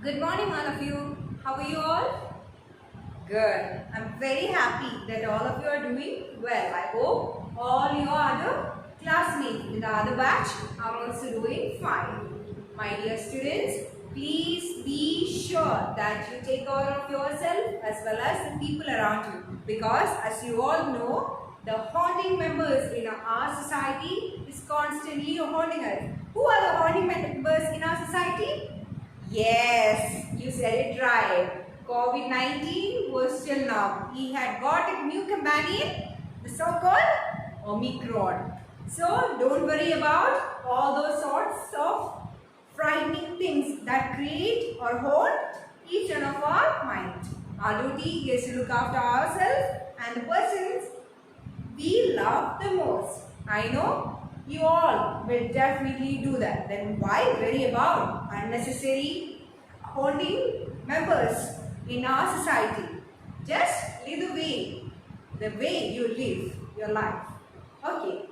Good morning all of you. How are you all? Good. I'm very happy that all of you are doing well. I hope all your other classmates in the other batch are also doing fine. My dear students, please be sure that you take care of yourself as well as the people around you, because as you all know, the haunting members in our society is constantly haunting us. Who are the haunting members in our society? Yes, you said it right. COVID-19 was till now. He had got a new companion, the so-called Omicron. So don't worry about all those sorts of frightening things that create or haunt each one of our mind. Our duty is to look after ourselves and the persons we love the most. I know you all will definitely do that. Then why worry about unnecessary haunting members in our society? Just live the way you live your life. Okay.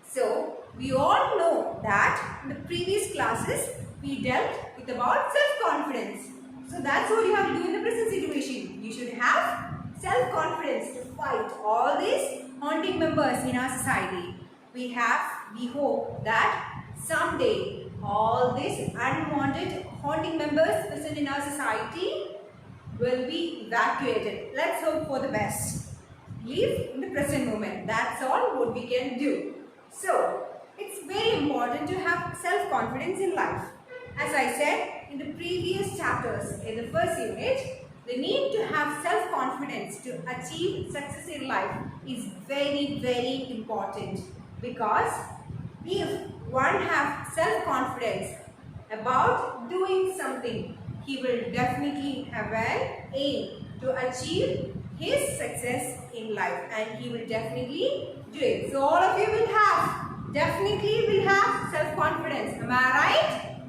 So we all know that in the previous classes we dealt with about self-confidence. So that's what you have to do in the present situation. You should have self-confidence to fight all these haunting members in our society. We hope that someday all these unwanted haunting members present in our society will be evacuated. Let's hope for the best. Live in the present moment. That's all what we can do. So, it's very important to have self-confidence in life. As I said in the previous chapters in the first unit, the need to have self-confidence to achieve success in life is very, very important, because if one has self-confidence about doing something, he will definitely have an aim to achieve his success in life, and he will definitely do it. So all of you definitely will have self-confidence. Am I right?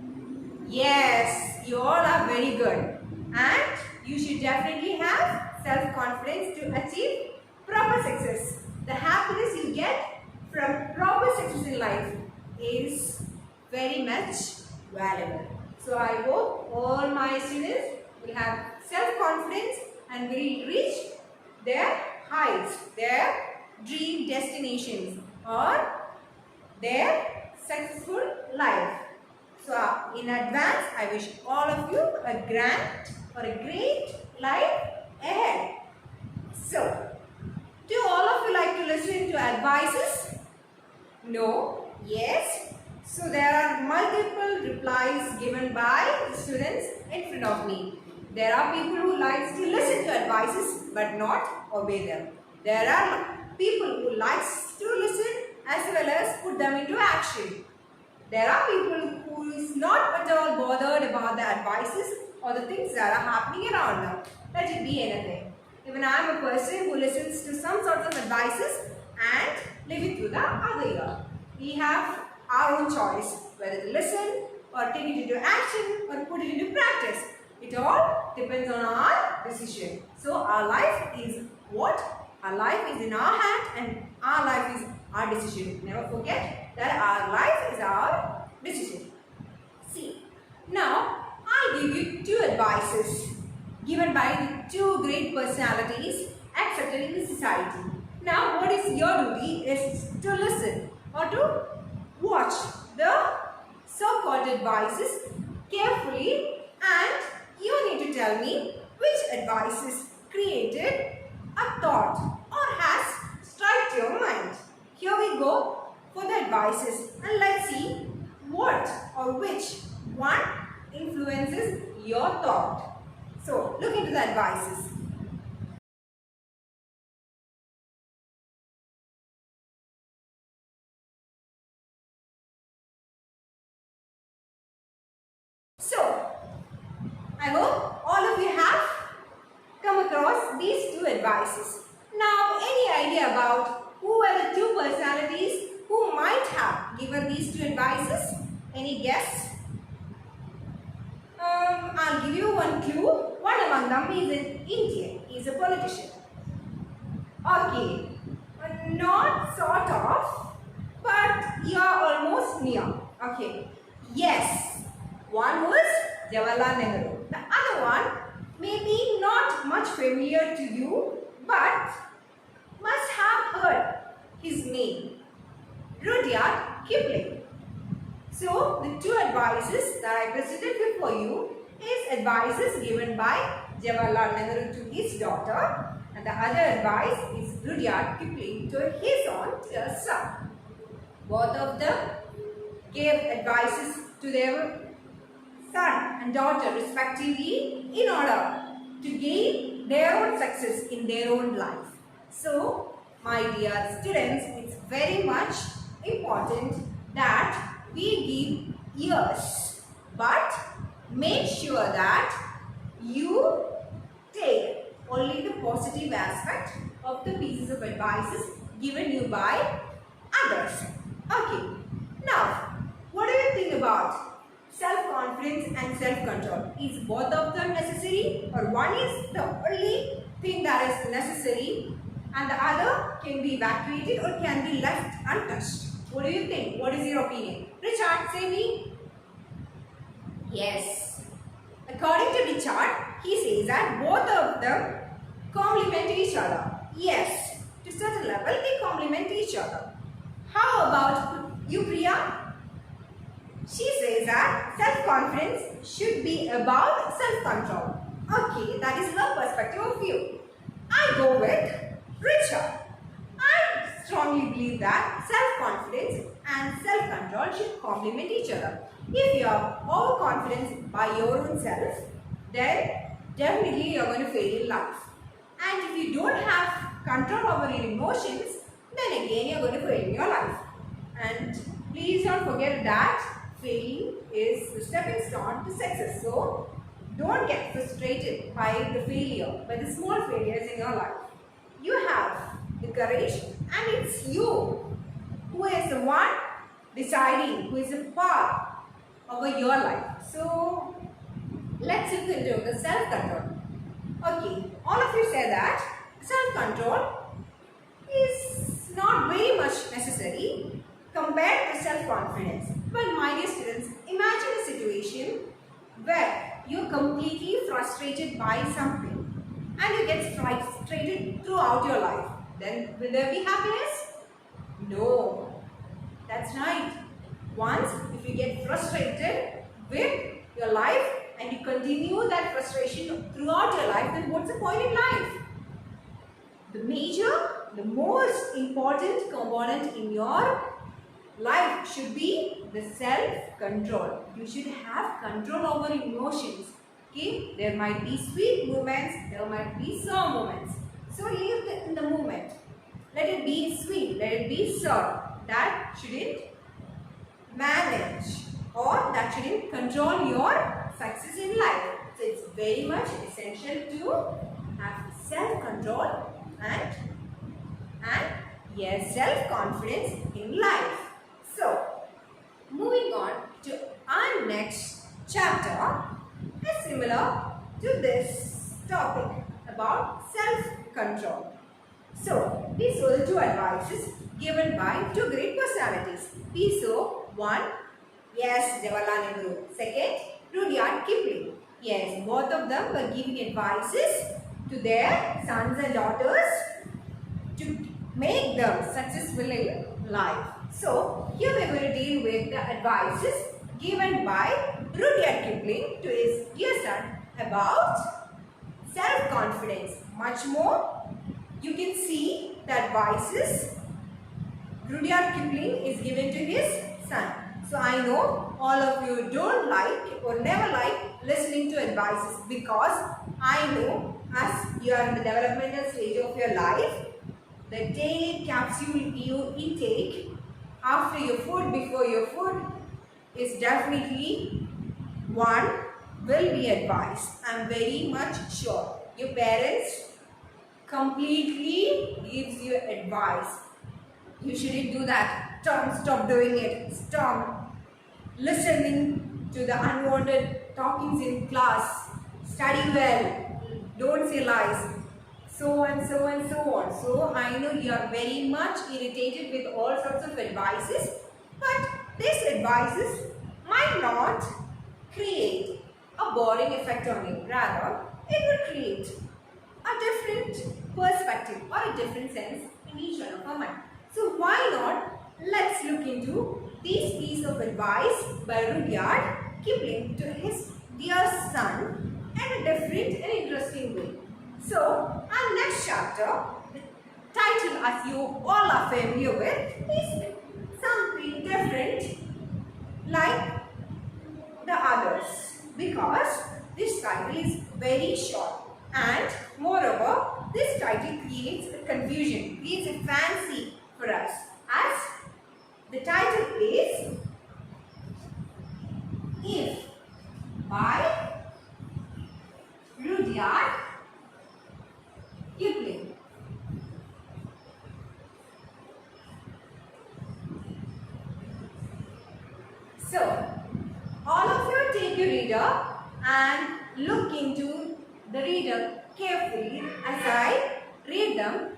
Yes, you all are very good. And you should definitely have self-confidence to achieve proper success. The happiness you get from proper success in life is very much valuable. So I hope all my students will have self-confidence and will reach their heights, their dream destinations, or their successful life. So in advance, I wish all of you a grand or a great life ahead. So, do all of you like to listen to advices? No? Yes? So there are multiple replies given by the students in front of me. There are people who like to listen to advices but not obey them. There are people who likes to listen as well as put them into action. There are people who is not at all bothered about the advices or the things that are happening around them. Let it be anything. Even I am a person who listens to some sorts of advices and leave it to the other ear. We have our own choice whether to listen or take it into action or put it into practice. It all depends on our decision. So our life is what? Our life is in our hand and our life is our decision. Never forget that our life is our decision. See, now I'll give you two advices given by the two great personalities accepted in the society. Now what is your duty is to listen or to watch the so-called advices carefully, and you need to tell me which advices created a thought or has struck your mind. Here we go for the advices, and let's see what or which one influences your thought. So look into the advices. So I hope all of you have come across these two advices. Now, any idea about who are the two personalities who might have given these two advices? Any guess? I'll give you one clue. One among them is an Indian. He is a politician. Okay, not sort of, but you are almost near. Okay, yes, one was Jawaharlal Nehru. The other one may be not much familiar to you, but must have heard his name, Rudyard Kipling. So the two advices that I presented before you is advices given by Jawaharlal Nehru to his daughter, and the other advice is Rudyard Kipling to his own son. Both of them gave advices to their son and daughter respectively in order to gain their own success in their own life. So, my dear students, it's very much important that we give ears, but make sure that you take only the positive aspect of the pieces of advices given you by others. Okay, now what do you think about self-confidence and self-control? Is both of them necessary, or one is the only thing that is necessary and the other can be evacuated or can be left untouched? What do you think? What is your opinion? Richard, say me. Yes. According to Richard, he says that both of them complement each other. Yes, to a certain level they complement each other. How about you, Priya? She says that self-confidence should be about self-control. Okay, that is her perspective of view. I go with Richard. I strongly believe that self-confidence and self-control should complement each other. If you have overconfidence by your own self, then definitely you are going to fail in life. And if you don't have control over your emotions, then again you are going to fail in your life. And please don't forget that failing is the stepping stone to success. So don't get frustrated by the failure, by the small failures in your life. You have the courage, and it's you who is the one deciding, who is the power over your life. So let's look into the self-control. Okay, all of you say that self-control is not very much necessary compared to self-confidence. But my dear students, imagine a situation where you're completely frustrated by something and you get frustrated throughout your life. Then will there be happiness? No. That's right. Once if you get frustrated with your life and you continue that frustration throughout your life, then what's the point in life? The most important component in your life should be the self-control. You should have control over emotions. Okay? There might be sweet moments, there might be sour moments. So live in the moment. Let it be sweet, let it be sour. That shouldn't manage or that shouldn't control your success in life. So it's very much essential to have self-control and yes, self-confidence in life. So, moving on to our next chapter is similar to this topic about self-control. So, we saw the two advices given by two great personalities. We saw one, yes, Jawaharlal Nehru. Second, Rudyard Kipling. Yes, both of them were giving advices to their sons and daughters to make them successful in life. So, here we are going to deal with the advices given by Rudyard Kipling to his dear son about self-confidence. Much more, you can see the advices Rudyard Kipling is given to his son. So, I know all of you don't like or never like listening to advices, because I know as you are in the developmental stage of your life, the daily capsule you intake after your food, before your food, is definitely one will be advised. I am very much sure. Your parents completely gives you advice. You shouldn't do that. Stop doing it. Stop listening to the unwanted talkings in class. Study well. Don't say lies. So and so and so on. So I know you are very much irritated with all sorts of advices, but these advices might not create a boring effect on you. Rather, it will create a different perspective or a different sense in each one of our mind. So why not let's look into this piece of advice by Rudyard Kipling to his dear son in a different and interesting way. So our next chapter, the title as you all are familiar with, is something different like the others because this title is very short and moreover this title creates a confusion, creates a fancy for us as the title is If by Rudyard Kipling. So all of you take your reader and look into the reader carefully as I read them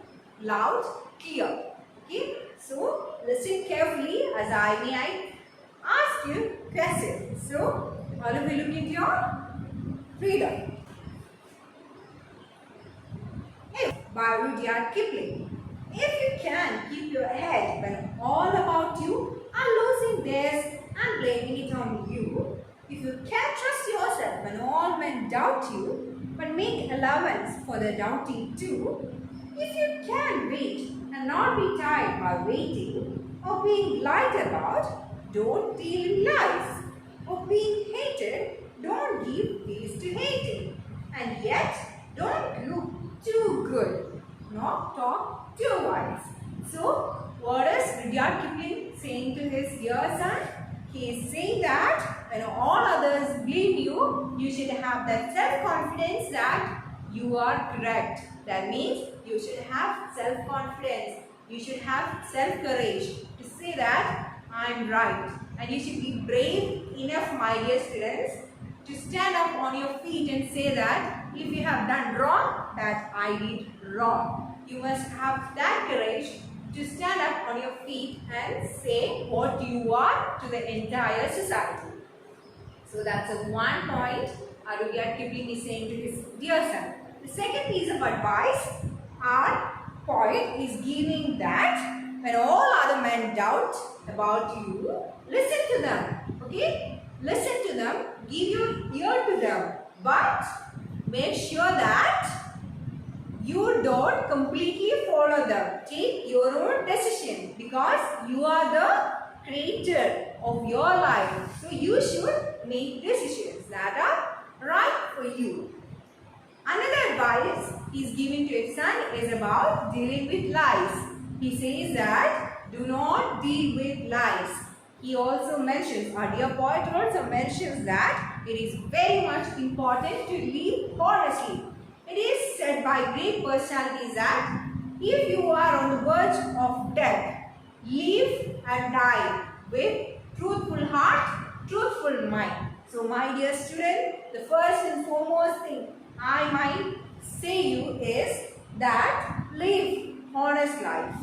loud, clear. Okay? So listen carefully as I ask you questions. So all of you look into your reader. If by Rudyard Kipling. If you can keep your head when all about you are losing theirs and blaming it on you, if you can trust yourself when all men doubt you, but make allowance for the doubting too, if you can wait and not be tired by waiting, or being lied about, don't deal in lies, or being hated, don't give place to hating, and yet don't look too good, nor talk too wise. So, what is Rudyard Kipling saying to his dear son? He is saying that when all others blame you, you should have that self-confidence that you are correct. That means you should have self-confidence. You should have self-courage to say that I am right. And you should be brave enough, my dear students, to stand up on your feet and say that if you have done wrong, that I did wrong. You must have that courage to stand up on your feet and say what you are to the entire society. So that's a one point Rudyard Kipling is saying to his dear son. The second piece of advice our poet is giving that when all other men doubt about you, listen to them. Okay? Listen to them, give your ear to them, but make sure that you don't completely follow them. Take your own decision because you are the creator of your life. So you should make decisions that are right for you. Another advice he's giving to his son is about dealing with lies. He says that do not deal with lies. He also mentions, our dear poet also mentions that it is very much important to live honestly. It is said by great personalities that if you are on the verge of death, live and die with truthful heart, truthful mind. So my dear student, the first and foremost thing I might say you is that live honest life.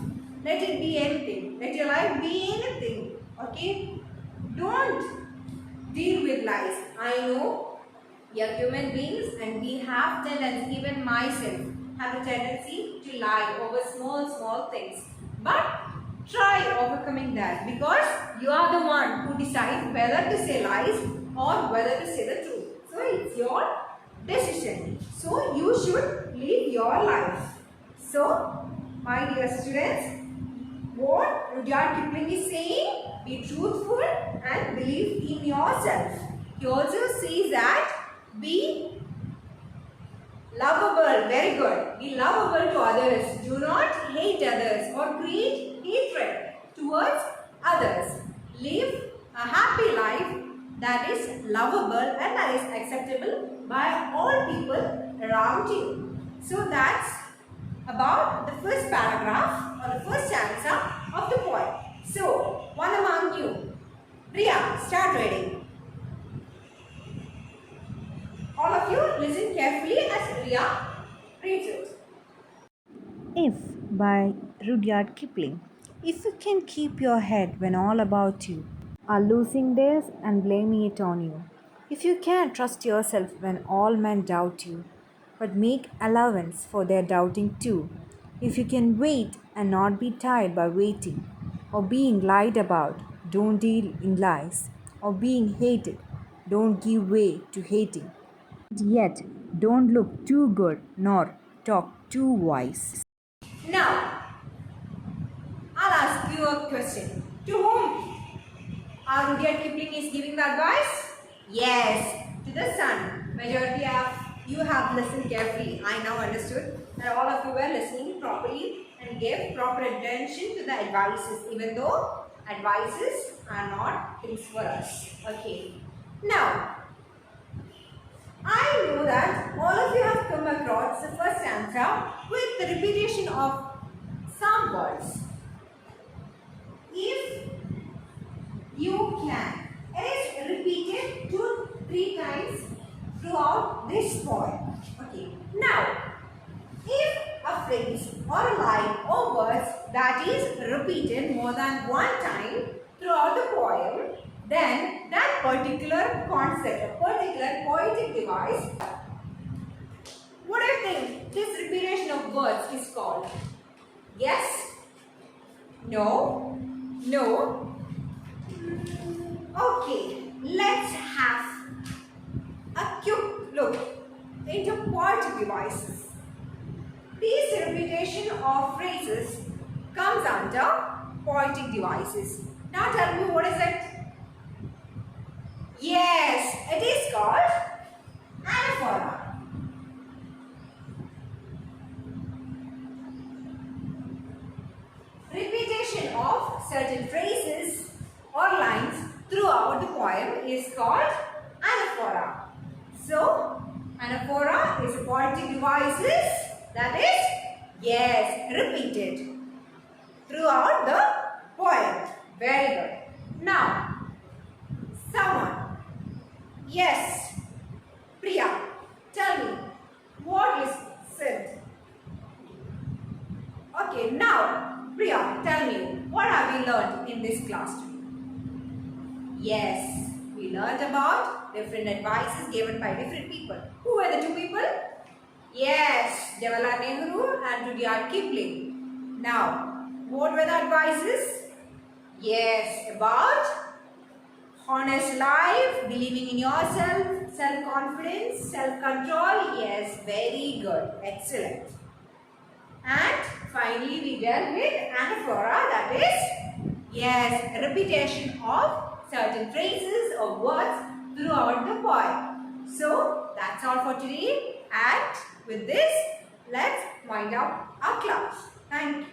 Let it be anything. Let your life be anything. Okay? Don't deal with lies. I know we are human beings and we have tendency, even myself, have a tendency to lie over small things. But try overcoming that because you are the one who decides whether to say lies or whether to say the truth. So it's your decision. So you should live your life. So, my dear students, what Rudyard Kipling is saying, be truthful and believe in yourself. He also says that be lovable, very good. Be lovable to others. Do not hate others or create hatred towards others. Live a happy life that is lovable and that is acceptable by all people around you. So that's about the first paragraph or the first stanza of the poem. So, one among you, Priya, start reading. All of you listen carefully as Priya reads it. If by Rudyard Kipling. If you can keep your head when all about you are losing theirs and blaming it on you, If you can trust yourself when all men doubt you, but make allowance for their doubting too. If you can wait and not be tired by waiting, or being lied about, don't deal in lies, or being hated, don't give way to hating. Yet, don't look too good nor talk too wise. Now, I'll ask you a question. To whom Rudyard Kipling is giving the advice? Yes, to the son. Majority of you have listened carefully. I now understood that all of you were listening properly and gave proper attention to the advices, even though advices are not things for us. Okay. Now, I know that all of you have come across the first answer with the repetition of some words. If you can. It is repeated 2-3 times throughout this poem. Okay. Now, if a phrase or a line or words that is repeated more than one time throughout the poem, then that particular concept, a particular poetic device, what do you think this repetition of words is called? Yes? No? No? Okay, let's have a quick look into poetic devices. These repetition of phrases comes under poetic devices. Now tell me, what is it? Yes, it is called anaphora. Repetition of certain phrases or lines throughout the poem is called anaphora. So, anaphora is a poetic devices that is, yes, repeated throughout the poem. Very good. Now, someone, yes, Priya, tell me, what is it? Okay, now, Priya, tell me, what have we learned in this class today? Yes, we learned about different advices given by different people. Who were the two people? Yes, Jawaharlal Nehru and Rudyard Kipling. Now, what were the advices? Yes, about honest life, believing in yourself, self-confidence, self-control. Yes, very good. Excellent. And finally, we dealt with anaphora, that is, yes, repetition of certain phrases or words throughout the poem. So, that's all for today. And with this, let's wind up our class. Thank you.